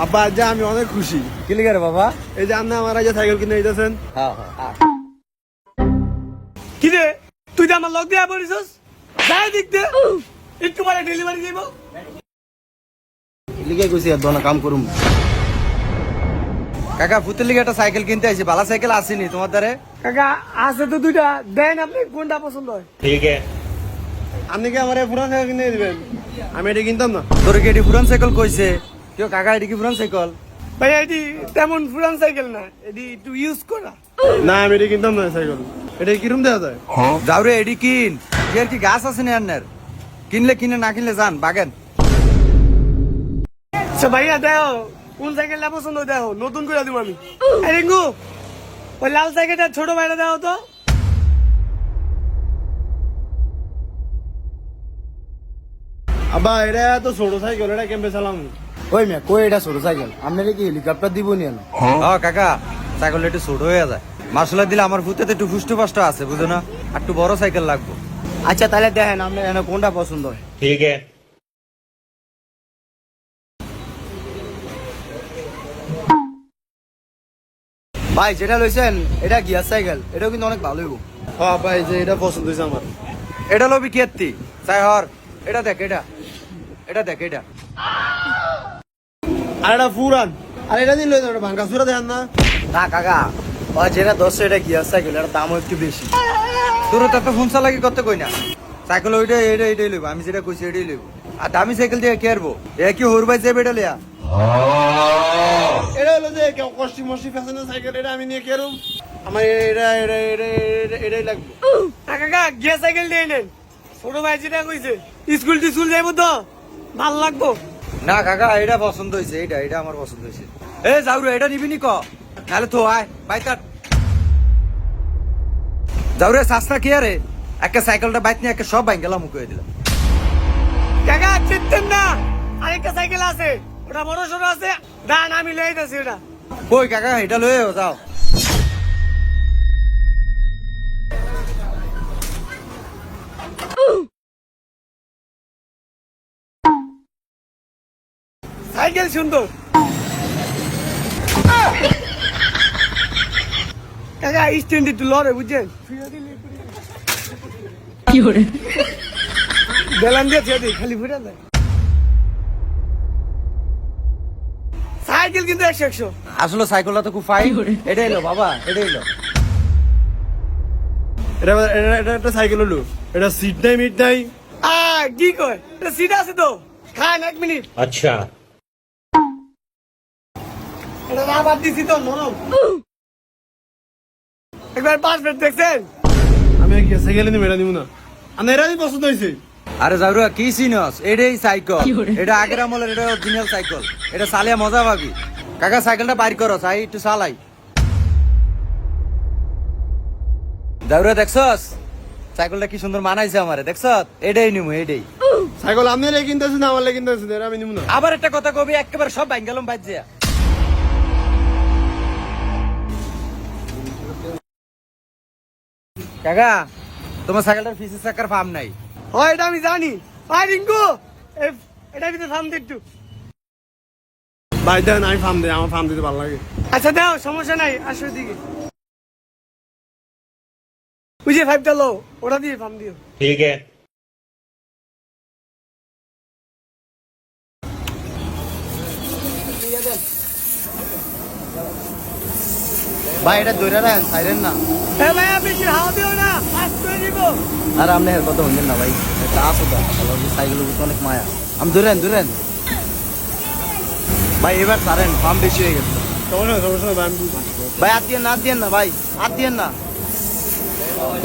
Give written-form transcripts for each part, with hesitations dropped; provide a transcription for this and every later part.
আব্বা আজ আমি অনেক খুশি। কি লিখে রে বাবা? এই যে আপনি আমার আজ সাইকেল কিনে দিতেছেন। হ্যাঁ। কি রে তুই যে আমার লগ দিয়া পড়িছস? যাই দেখতে একটু পরে ডেলিভারি দিব। লিখে কইছি আর দোনা কাম করুম। কাকা ফুতের লিগে একটা সাইকেল কিনতে আইছি, ভালো সাইকেল আসেনি তোমার দ্বারে? কাকা আছে তো দুইটা, দেন আপনি কোনটা পছন্দ হয়। আপনি কি আমার পুরান সাইকেল কিনে দিবেন? আমি এটা কিনতাম না। তোর কি এটি পুরান সাইকেল কইছে? কেউ কাকা এটি কি পুরান সাইকেল? ভাই এটি তেমন পুরান সাইকেল না, এটি একটু ইউজ করা। না আমি এটা কিনতাম না সাইকেল। এটা কিরম দেওয়া যায়? যাও রে এটি কিন। এর কি গাছ আছে না আন্নার? কিনলে কিনে না কিনলে যান বাগেন। আচ্ছা ভাইয়া দেখো কোন সাইকেলটা পছন্দ দেখো, নতুন করে দিব আমি। রিঙ্কু ওই লাল সাইকেলটা ছোট ভাইটা দাও তো। আব্বা এটা তো ছোট সাইকেল, এটা কেমবে চালাম? ওই মেয়ে কই এটা ছোট সাইকেল, আপনারা কি হেলিকপ্টার দিব নি? কাকা সাইকেল একটু ছোট হয়ে যায়, মার্শাল দিলে আমার ফুতেতে একটু ফুষ্ট ফাষ্ট আছে বুঝো না, একটু বড় সাইকেল লাগবে। আচ্ছা তাহলে দেখেন আপনার এখানে কোনটা পছন্দ হয়। ठीक है। ভাই যেটা লইছেন এটা গিয়ার সাইকেল, এটাও কিন্তু অনেক ভালো হইব। হ্যাঁ আব্বা এই যে এটা পছন্দ হয়েছে আমার। এটা লবি কেতি চাই হর, এটা দেখ এটা দেখ এটা। আর এটা পুরান, আর এটা দিন লই যাবে ভাঙ্গা চুরা দেন না। না কাকা ওই যেটা 10 এটা গিয়ার সাইকেল, এটার দামও একটু বেশি। তোর তো ফোন চালাকি করতে কই না, সাইকেল এটাই লইব, আমি যেটা কইছি এটাই লইব। আর দামি সাইকেল দিয়ে কেরবো, এ কি হরবাই যাবে এটা লিয়া? এটা হলো যে কষ্টি মষ্টি ফ্যাশনের সাইকেল, এটা আমি নিয়ে কেরম আমার এটাই লাগবে। কাকা গিয়ার সাইকেল দিয়ে নেন, ছোট ভাই যেটা কইছে স্কুল টিস্কুল যাইবো তো ভাল লাগবো। না কাকা এটা পছন্দ হয়েছে, এটা আমার পছন্দ হয়েছে। এ যাও রে এটা নিবি নি ক, নাহলে তো আয় বাইক কাট। যাও রে সাস্তা কি আরে, একটা সাইকেলটা বাইক নিয়ে একটা সব বাইক গেলাম মুখে দিলাম। কাকা চিনতেন না আরেকটা সাইকেল আছে, ওটা বড় সড়ো আছে, দান আমি লই যাচ্ছি ওটা। কই কাকা এটা লয়ে যাও। সাইকেল সুন্দর। কাকা স্ট্যান্ড একটু লড়ে বুঝছেন, কি করে বেলান দিয়ে ছেড়ে দিই, খালি ফুটে যায়। সাইকেল কিন্তু 100 আসলে সাইকেলটা তো খুব ফাইন, এটাই লো বাবা এটাই লো। এটা এটা একটা সাইকেল হলো, এটা সিট নাই মিট নাই। কি কয় এটা সিট আছে তো, খান 1 মিনিট। अच्छा। এটা রাবার দিছি তো নরম, একবার পারফেক্ট দেখছেন। আমি কি সাইকেল নিয়ে মেরা দিব না, আমি এরাই পছন্দ হয়েছে। আরে যাও কি সিনস, এটাই সাইকেল, এটা আগের আমলের, এটা অরিজিনাল সাইকেল, এটা চালিয়ে মজা পাবি। কাকা সাইকেলটা বাইর করো, চাই একটু চালাই। যাও দেখছস সাইকেলটা কি সুন্দর মানাইছে আমারে, দেখছ? এটাই নিমু এটাই। সাইকেল আপনি কিনতেছেন আমার লাগে কিনতেছেন, এটা আমি নিব না। আবার একটা কথা কবি একেবারে সব ভাঙ গেলাম বাদ যা। কাকা তোমার সাইকেলটার ফিসের চাকার ফার্ম নাই? হয় এটা আমি জানি। রিঙ্কু এটা ভিতরে থাম দে একটু। ভাই দেন আমি ফার্ম দিই, আমার ফার্ম দিতে ভালো লাগে। আচ্ছা দাও সমস্যা নাই, আসো দিকে ওই যে 5টা লো, ওটা দিয়ে ফার্ম দিও। ठीक है। ভাই এটা দৌড়া রাখেন সাইরেন না। ভাই আপনি কি হাওয়া দিও না, পাস করে দিব। আর আপনি এর কথা শুনবেন না ভাই, এটা আসো দা সাইকেলের উপর অনেক মায়া। আমি ধরেন ভাই এবার সারেন, ফার্ম বেশি হয়ে গেছে। সমস্যা নাই ভাই, আমি বুঝছি। ভাই হাত দিয়েন না ভাই, হাত দিয়েন না।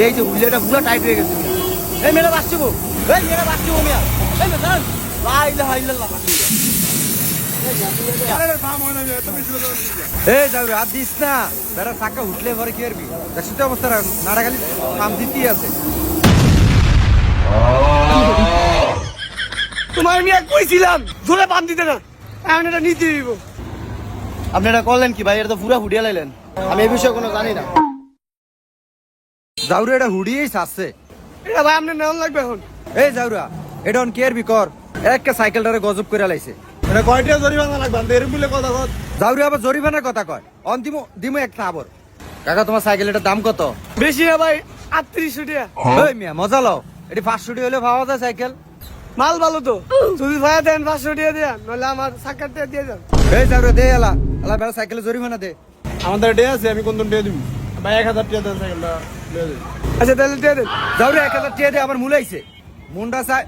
এই যে হুইলেটা পুরো টাইট হয়ে গেছে। এই মেয়েরা বাঁচছে গো, এই মেয়েরা বাঁচছে গো মিয়া। এই মেয়ে দাঁড়ান, লা ইলাহা ইল্লাল্লাহ। এই যাও হাত দিস না, বেড়া চাকা উঠলে পরে কি করবি? দেখছি তো অবস্থা, নাড়াখালি ফার্ম দিতেই আছে। তোমার আমি এক কইছিলাম জোরে পাম দিতে না, এখন এটা নিতে দিব। আপনি এটা করলেন কি ভাই, এটা তো পুরা ফুটিয়ে লাইলেন। আমি এই বিষয়ে কোনো জানি না। যাও এটা হুড়িয়েই আছে। এটা ভাই আপনার নেওয়া লাগবে এখন। এই যাওরা এটা অন কেয়ার বি কর, একটা সাইকেলটারে গজব করে লাইছে। এটা কয়টা জরিমানা লাগবে এরকম বলে কথা কত যাওরে আবার জরিমানার কথা কয় অন্তিম দিমু একটা আবর কাকা তোমার সাইকেল এটার দাম কত বেশি না ভাই 3800 টাকা ওই মিয়া মজা লও এটি 500 টাকা হলে পাওয়া যায় সাইকেল মাল ভালো তো যদি ভাইয়া দেন 500 টাকা দেন নলে আমার সাকার টাকা দিয়ে দেন এই যাওরে দে এলা এলা বেলা সাইকেলে জরিমানা দে আমাদের ডে আছে আমি কোন ডে দিব ভাই 1000 টাকা দেন সাইকেলটা দিয়ে দিন আচ্ছা তাহলে দিয়ে দেন যাওরে 1000 টাকা দে আবার মুলাইছে মুন্ডা চাই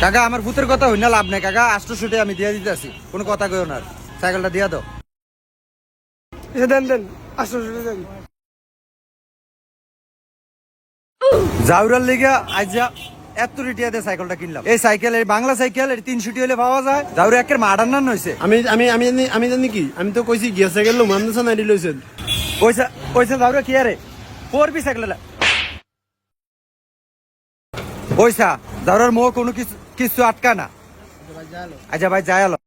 কাকা আমার ভূতের কথা হই না লাভ নাই কাকা 800 টাকা আমি দিয়ে দিতেছি কোনো কথা কইও না সাইকেলটা দিয়া দাও আচ্ছা দেন 800 টাকা দেন জাউরার লিগা আইজা এত রিটিয়া দিয়ে সাইকেলটা কিনলাম এই সাইকেল এই বাংলা সাইকেল এর 300 টাকা হলে পাওয়া যায় জাউরে একের মাডার নান হইছে আমি জানি কি আমি তো কইছি গিয়া সাইকেল লো মামনা সানা আইডি লইছেন পয়সা পয়সা জাউরে কি আরে পড়বি সাইকেল পয়সা জাউরার মোহ কোনো কিছু আটকা না আচ্ছা ভাই যাই আলো